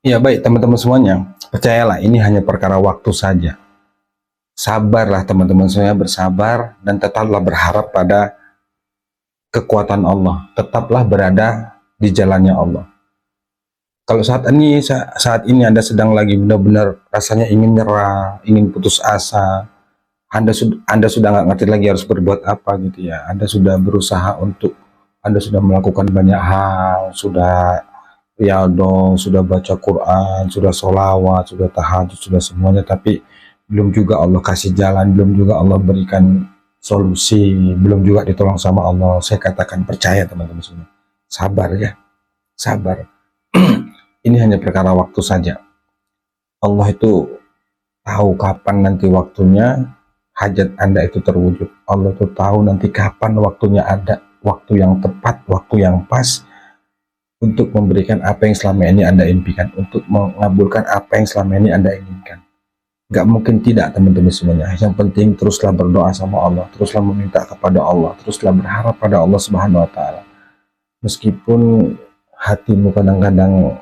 Ya baik teman-teman semuanya, percayalah ini hanya perkara waktu saja. Sabarlah teman-teman semuanya, bersabar dan tetaplah berharap pada kekuatan Allah. Tetaplah berada di jalannya Allah. Kalau saat ini Anda sedang lagi benar-benar rasanya ingin nyerah, ingin putus asa, Anda sudah nggak ngerti lagi harus berbuat apa gitu ya. Anda sudah melakukan banyak hal, sudah riyadhah, sudah baca Quran, sudah sholawat, sudah tahajud, sudah semuanya, tapi belum juga Allah kasih jalan, belum juga Allah berikan solusi, belum juga ditolong sama Allah. Saya katakan percaya teman-teman semua, sabar ya, sabar. Ini hanya perkara waktu saja. Allah itu tahu kapan nanti waktunya hajat Anda itu terwujud. Allah itu tahu nanti kapan waktunya ada, waktu yang tepat, waktu yang pas untuk memberikan apa yang selama ini Anda impikan, untuk mengabulkan apa yang selama ini Anda inginkan. Gak mungkin tidak teman-teman semuanya. Yang penting teruslah berdoa sama Allah, teruslah meminta kepada Allah, teruslah berharap pada Allah Subhanahu wa Ta'ala. Meskipun hatimu kadang-kadang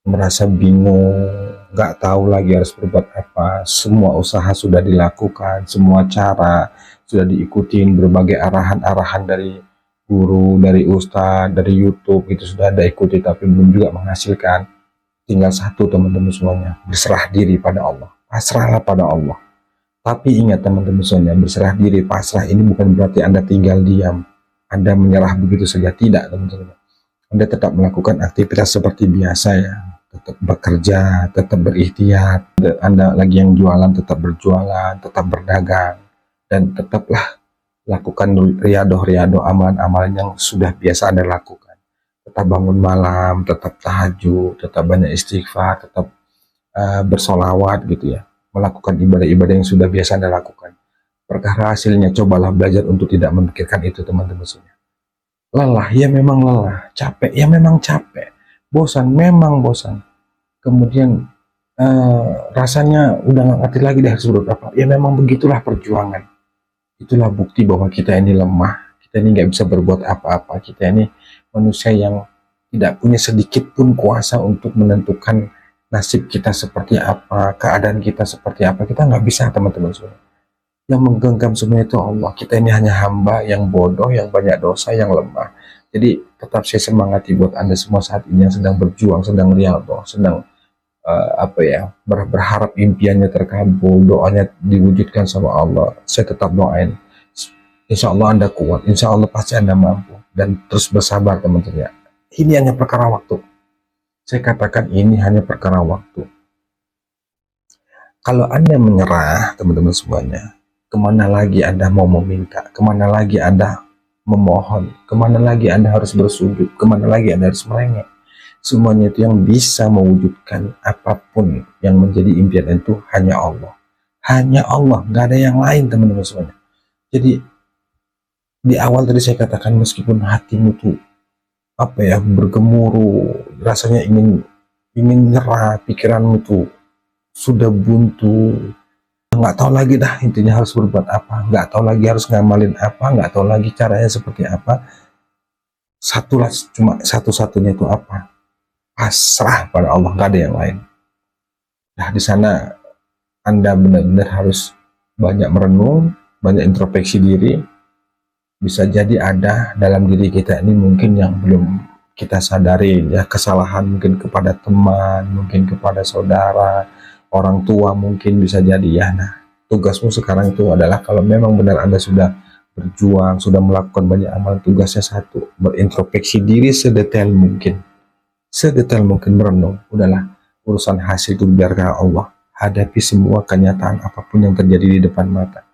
merasa bingung, gak tahu lagi harus berbuat apa, semua usaha sudah dilakukan, semua cara sudah diikutin, berbagai arahan-arahan dari guru, dari ustadz, dari YouTube itu sudah ada ikuti, tapi belum juga menghasilkan. Tinggal satu teman-teman semuanya, berserah diri pada Allah, pasrahlah pada Allah. Tapi ingat teman-teman semuanya, berserah diri, pasrah ini bukan berarti Anda tinggal diam, Anda menyerah begitu saja, tidak teman-teman. Anda tetap melakukan aktivitas seperti biasa ya, tetap bekerja, tetap berikhtiar. Anda lagi yang jualan, tetap berjualan, tetap berdagang, dan tetaplah lakukan riyadhah amalan-amalan yang sudah biasa Anda lakukan. Tetap bangun malam, tetap tahajud, tetap banyak istighfar, tetap bersolawat gitu ya, melakukan ibadah-ibadah yang sudah biasa Anda lakukan. Perkara hasilnya, cobalah belajar untuk tidak memikirkan itu teman-teman semua. Lelah, ya memang lelah. Capek, ya memang capek. Bosan, memang bosan. Kemudian rasanya udah nggak ngerti lagi deh harus berbuat apa. Ya memang begitulah perjuangan. Itulah bukti bahwa kita ini lemah. Kita ini nggak bisa berbuat apa-apa. Kita ini manusia yang tidak punya sedikit pun kuasa untuk menentukan nasib kita seperti apa, keadaan kita seperti apa. Kita nggak bisa teman-teman semua. Yang menggenggam semua itu Allah. Kita ini hanya hamba yang bodoh, yang banyak dosa, yang lemah. Jadi tetap saya semangati buat Anda semua saat ini yang sedang berjuang, sedang riyadhah, sedang berharap impiannya terkabul, doanya diwujudkan sama Allah. Saya tetap doain, insya Allah Anda kuat, insya Allah pasti Anda mampu, dan terus bersabar teman-teman. Ini hanya perkara waktu. Saya katakan ini hanya perkara waktu. Kalau Anda menyerah teman-teman semuanya, kemana lagi Anda mau meminta, kemana lagi Anda memohon, kemana lagi Anda harus bersujud, kemana lagi Anda harus merengek. Semuanya itu yang bisa mewujudkan apapun yang menjadi impian itu hanya Allah. Hanya Allah, nggak ada yang lain teman-teman semuanya. Jadi di awal tadi saya katakan, meskipun hatimu tuh bergemuruh, rasanya ingin nyerah, pikiranmu tuh sudah buntu, nggak tahu lagi dah intinya harus berbuat apa, nggak tahu lagi harus ngamalin apa, nggak tahu lagi caranya seperti apa. Cuma satu-satunya itu apa? Pasrah pada Allah, nggak ada yang lain. Nah di sana Anda benar-benar harus banyak merenung, banyak introspeksi diri. Bisa jadi ada dalam diri kita ini mungkin yang belum kita sadari ya, kesalahan mungkin kepada teman, mungkin kepada saudara, orang tua mungkin bisa jadi ya. Nah tugasmu sekarang itu adalah, kalau memang benar Anda sudah berjuang, sudah melakukan banyak amal, tugasnya satu, berintrospeksi diri sedetail mungkin, merenung. Udahlah, urusan hasil itu biarkan Allah. Hadapi semua kenyataan apapun yang terjadi di depan mata.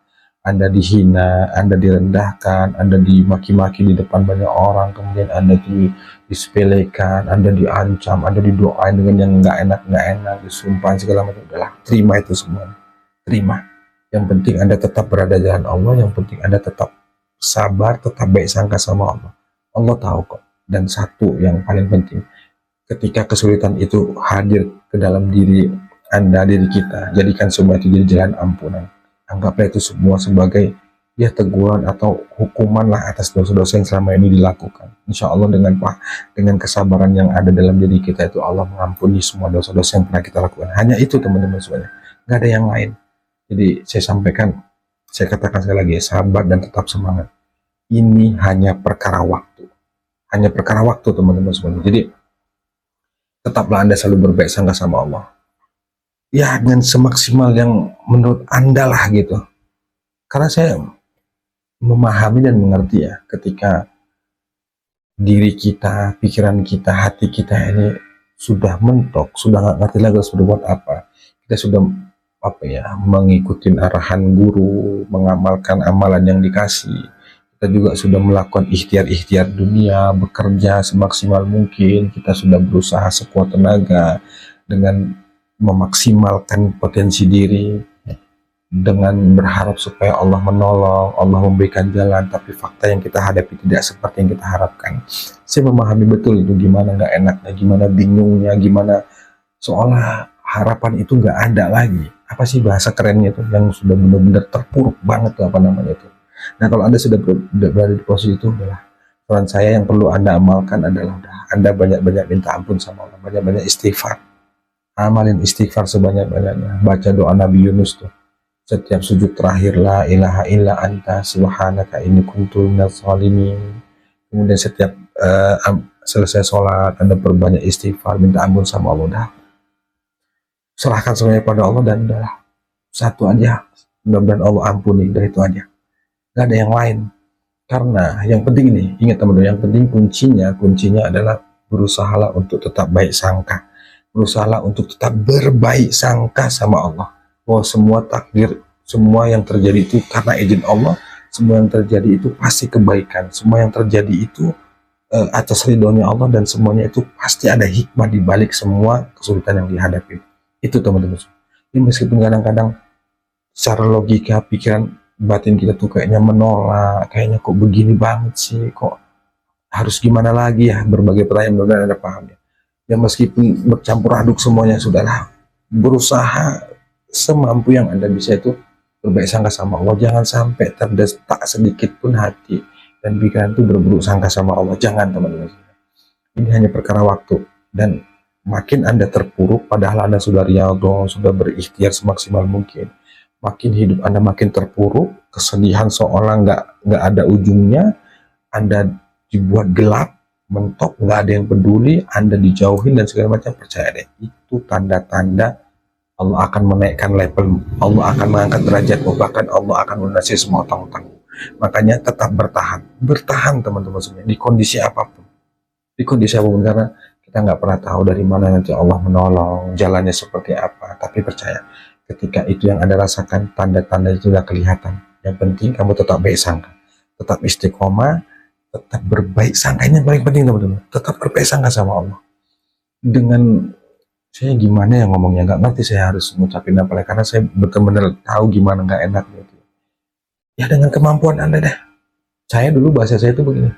Anda dihina, Anda direndahkan, Anda dimaki-maki di depan banyak orang, kemudian Anda disepelekan, Anda diancam, Anda didoain dengan yang nggak enak, disumpah segala macam. Udahlah, terima itu semua, terima. Yang penting Anda tetap berada di jalan Allah, yang penting Anda tetap sabar, tetap baik sangka sama Allah. Allah tahu kok. Dan satu yang paling penting, ketika kesulitan itu hadir ke dalam diri Anda, diri kita, jadikan semua itu jadi jalan ampunan. Anggaplah itu semua sebagai ya teguran atau hukuman lah atas dosa-dosa yang selama ini dilakukan. Insya Allah dengan kesabaran yang ada dalam diri kita itu Allah mengampuni semua dosa-dosa yang pernah kita lakukan. Hanya itu teman-teman semuanya, nggak ada yang lain. Jadi saya sampaikan, saya katakan sekali lagi, sabar dan tetap semangat. Ini hanya perkara waktu, hanya perkara waktu teman-teman semuanya. Jadi tetaplah Anda selalu berbaik sangka sama Allah. Ya dengan semaksimal yang menurut Anda lah gitu. Karena saya memahami dan mengerti ya, ketika diri kita, pikiran kita, hati kita ini sudah mentok, sudah nggak ngerti lagi harus berbuat apa. Kita sudah mengikuti arahan guru, mengamalkan amalan yang dikasih. Kita juga sudah melakukan ikhtiar-ikhtiar dunia, bekerja semaksimal mungkin. Kita sudah berusaha sekuat tenaga dengan memaksimalkan potensi diri, dengan berharap supaya Allah menolong, Allah memberikan jalan, tapi fakta yang kita hadapi tidak seperti yang kita harapkan. Saya memahami betul itu gimana nggak enaknya, gimana bingungnya, gimana seolah harapan itu nggak ada lagi. Apa sih bahasa kerennya itu yang sudah benar-benar terpuruk banget tuh, apa namanya itu. Nah kalau Anda sudah berada di posisi itu, adalah peran saya yang perlu Anda amalkan adalah Anda banyak-banyak minta ampun sama Allah, banyak-banyak istighfar, amalin istighfar sebanyak-banyaknya, baca doa Nabi Yunus tuh setiap sujud terakhir, la ilaha illa anta subhanaka inni kuntu minadz zalimin. Kemudian setiap selesai sholat Anda perbanyak istighfar, minta ampun sama Allah. Dah serahkan semuanya pada Allah dan udah satu aja, mudah-mudahan Allah ampuni, dari itu aja, nggak ada yang lain. Karena yang penting ini, ingat teman-teman, yang penting kuncinya adalah berusahalah untuk tetap baik sangka, berusahalah untuk tetap berbaik sangka sama Allah, bahwa semua takdir, semua yang terjadi itu karena izin Allah, semua yang terjadi itu pasti kebaikan, semua yang terjadi itu atas ridhonya Allah, dan semuanya itu pasti ada hikmah di balik semua kesulitan yang dihadapi. Itu teman-teman. Ini meskipun kadang-kadang secara logika pikiran batin kita tuh kayaknya menolak, kayaknya kok begini banget sih, kok harus gimana lagi ya, berbagai pertanyaan, mudah-mudahan Anda paham ya. Ya meskipun bercampur aduk semuanya, sudahlah, berusaha semampu yang Anda bisa itu berbaik sangka sama Allah. Jangan sampai terdesak sedikit pun hati dan pikiran itu berburuk sangka sama Allah. Jangan teman-teman. Ini hanya perkara waktu, dan makin Anda terpuruk padahal Anda sudah riyadhah, sudah berikhtiar semaksimal mungkin, makin hidup Anda makin terpuruk, kesedihan seolah nggak ada ujungnya, Anda dibuat gelap, mentok, nggak ada yang peduli, Anda dijauhin dan segala macam. Percaya deh, itu tanda-tanda Allah akan menaikkan level, Allah akan mengangkat derajatmu, bahkan Allah akan melunasi semua utang-utang. Makanya tetap bertahan teman-teman semuanya, di kondisi apapun, karena kita nggak pernah tahu dari mana nanti Allah menolong, jalannya seperti apa. Tapi percaya, ketika itu yang Anda rasakan, tanda-tanda itu sudah kelihatan. Yang penting kamu tetap baik sangka, tetap istiqomah, tetap berbaik sangka. Ini yang paling penting teman-teman, tetap berbaik sangka sama Allah. Dengan saya gimana ya ngomongnya, nggak ngerti saya harus ngucapin apa, karena saya benar-benar tahu gimana nggak enak gitu. Ya dengan kemampuan Anda deh. Saya dulu bahasa saya itu begini,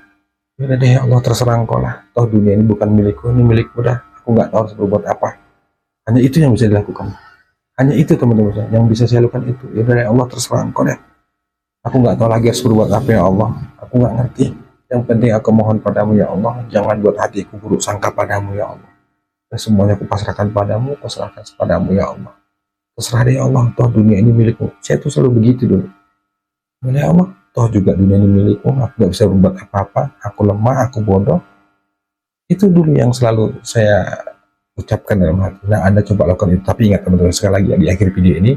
ya deh Allah, terserah engkau lah, toh dunia ini bukan milikku, ini milikmu dah, aku nggak tahu harus berbuat apa. Hanya itu yang bisa dilakukan, hanya itu teman-teman, yang bisa saya lakukan itu. Ya deh Allah, terserah engkau deh, aku nggak tahu lagi harus berbuat apa ya Allah, aku nggak ngerti. Yang penting aku mohon padamu ya Allah, jangan buat hatiku buruk sangka padamu ya Allah. Dan semuanya aku pasrahkan padamu, pasrahkan kepadamu ya Allah. Terserah deh ya Allah, toh dunia ini milikmu. Saya tuh selalu begitu dulu. Ya Allah, toh juga dunia ini milikmu, aku gak bisa berbuat apa-apa, aku lemah, aku bodoh. Itu dulu yang selalu saya ucapkan dalam hati. Nah, Anda coba lakukan itu. Tapi ingat teman-teman, sekali lagi di akhir video ini,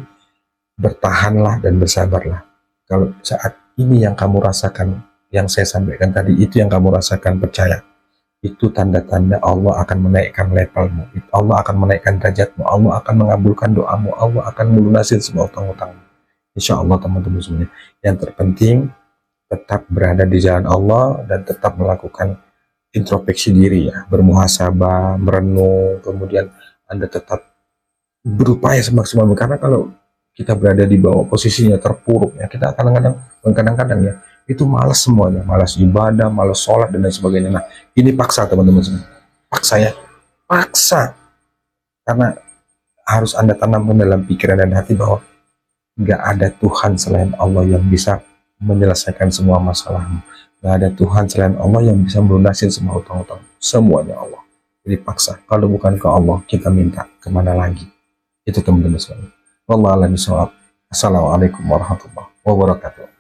bertahanlah dan bersabarlah. Kalau saat ini yang kamu rasakan, yang saya sampaikan tadi, itu yang kamu rasakan, percaya, itu tanda-tanda Allah akan menaikkan levelmu, Allah akan menaikkan derajatmu, Allah akan mengabulkan doamu, Allah akan melunasi semua utang-utangmu. Insya Allah teman-teman semuanya. Yang terpenting tetap berada di jalan Allah dan tetap melakukan introspeksi diri ya, bermuhasabah, merenung, kemudian Anda tetap berupaya semaksimal mungkin. Karena kalau kita berada di bawah posisinya terpuruk ya, kita kadang-kadang ya itu malas semuanya, malas ibadah, malas sholat dan lain sebagainya. Nah ini paksa teman-teman semua, paksa ya, paksa, karena harus Anda tanamkan dalam pikiran dan hati bahwa nggak ada Tuhan selain Allah yang bisa menyelesaikan semua masalahmu. Gak ada Tuhan selain Allah yang bisa melunasin semua utang-utang. Semuanya Allah. Jadi paksa. Kalau bukan ke Allah, kita minta kemana lagi? Itu teman-teman sekalian. Wallahu a'lam bishawab. Assalamualaikum warahmatullahi wabarakatuh.